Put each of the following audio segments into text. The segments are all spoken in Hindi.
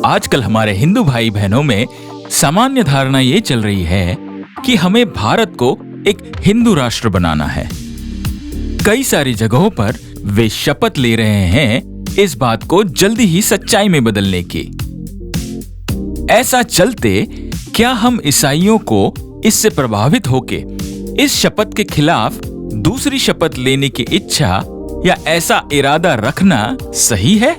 आजकल हमारे हिंदू भाई बहनों में सामान्य धारणा ये चल रही है कि हमें भारत को एक हिंदू राष्ट्र बनाना है। कई सारी जगहों पर वे शपथ ले रहे हैं इस बात को जल्दी ही सच्चाई में बदलने की। ऐसा चलते क्या हम ईसाइयों को इससे प्रभावित होके इस शपथ के खिलाफ दूसरी शपथ लेने की इच्छा या ऐसा इरादा रखना सही है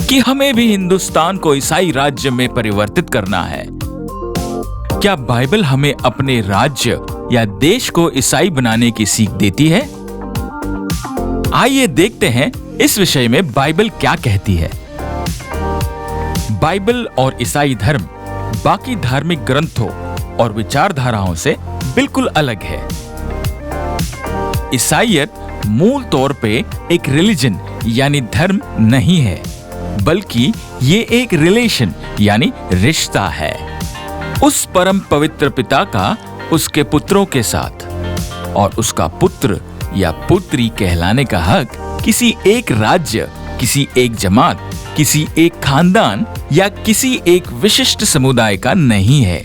कि हमें भी हिंदुस्तान को ईसाई राज्य में परिवर्तित करना है? क्या बाइबल हमें अपने राज्य या देश को ईसाई बनाने की सीख देती है? आइए देखते हैं इस विषय में बाइबल क्या कहती है। बाइबल और ईसाई धर्म बाकी धार्मिक ग्रंथों और विचारधाराओं से बिल्कुल अलग है। ईसाईयत मूल तौर पे एक रिलीजन यानी धर्म नहीं है, बल्कि ये एक रिलेशन यानी रिश्ता है उस परम पवित्र पिता का उसके पुत्रों के साथ, और उसका पुत्र या पुत्री कहलाने का हक किसी एक राज्य, किसी एक जमात, किसी एक खानदान या किसी एक विशिष्ट समुदाय का नहीं है।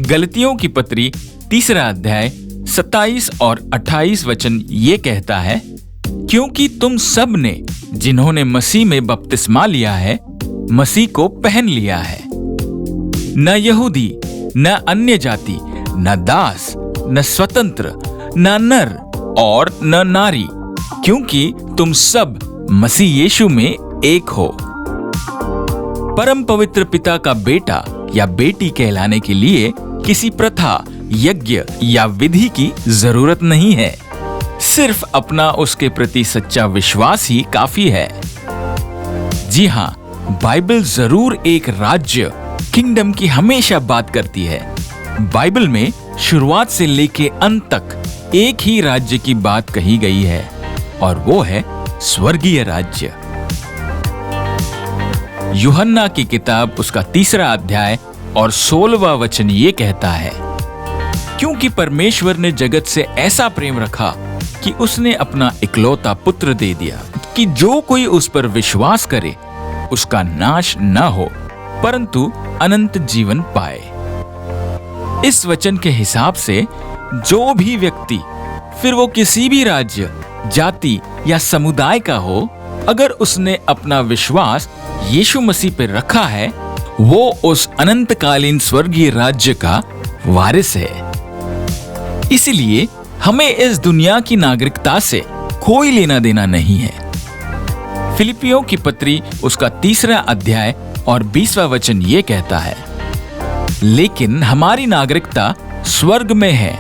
गलतियों की पत्री 3 अध्याय 27 और 28 वचन ये कहता है, क्योंकि तुम सब ने जिन्होंने मसीह में बपतिस्मा लिया है मसीह को पहन लिया है। न यहूदी, न अन्य जाति, न दास, न स्वतंत्र, न नर और न नारी, क्योंकि तुम सब मसीह यीशु में एक हो। परम पवित्र पिता का बेटा या बेटी कहलाने के लिए किसी प्रथा, यज्ञ या विधि की जरूरत नहीं है। सिर्फ अपना उसके प्रति सच्चा विश्वास ही काफी है। जी हां, बाइबल जरूर एक राज्य, किंगडम की हमेशा बात करती है। बाइबल में शुरुआत से लेके अंत तक एक ही राज्य की बात कही गई है, और वो है स्वर्गीय राज्य। यूहन्ना की किताब उसका 3 अध्याय और 16वां वचन ये कहता है, क्योंकि परमेश्वर ने जगत से ऐसा प्रेम रखा कि उसने अपना इकलौता पुत्र दे दिया कि जो कोई उस पर विश्वास करे उसका नाश न हो परंतु अनंत जीवन पाए। इस वचन के हिसाब से जो भी व्यक्ति, फिर वो किसी भी राज्य, जाति या समुदाय का हो, अगर उसने अपना विश्वास यीशु मसीह पर रखा है, वो उस अनंतकालीन स्वर्गीय राज्य का वारिस है। इसलिए हमें इस दुनिया की नागरिकता से कोई लेना देना नहीं है। फिलिपियों की पत्री उसका 3 अध्याय और 20वां वचन ये कहता है, लेकिन हमारी नागरिकता स्वर्ग में है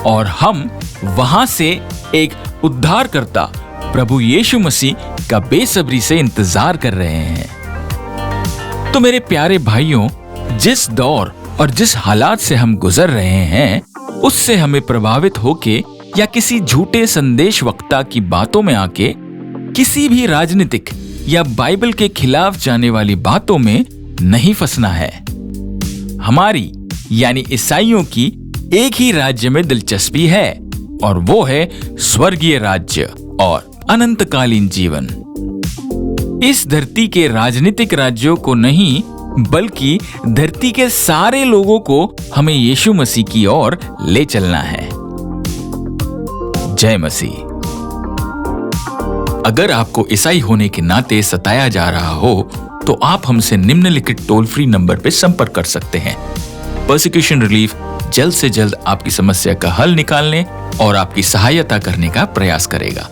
और हम वहां से एक उद्धारकर्ता प्रभु यीशु मसीह का बेसब्री से इंतजार कर रहे हैं। तो मेरे प्यारे भाइयों, जिस दौर और जिस हालात से हम गुजर रहे हैं, उससे हमें प्रभावित होके या किसी झूठे संदेश वक्ता की बातों में आके किसी भी राजनीतिक या बाइबल के खिलाफ जाने वाली बातों में नहीं फंसना है। हमारी यानी ईसाइयों की एक ही राज्य में दिलचस्पी है, और वो है स्वर्गीय राज्य और अनंतकालीन जीवन। इस धरती के राजनीतिक राज्यों को नहीं, बल्कि धरती के सारे लोगों को हमें यीशु मसीह की ओर ले चलना है। जय मसीह। अगर आपको ईसाई होने के नाते सताया जा रहा हो तो आप हमसे निम्नलिखित टोल फ्री नंबर पर संपर्क कर सकते हैं। परसिक्यूशन रिलीफ जल्द से जल्द आपकी समस्या का हल निकालने और आपकी सहायता करने का प्रयास करेगा।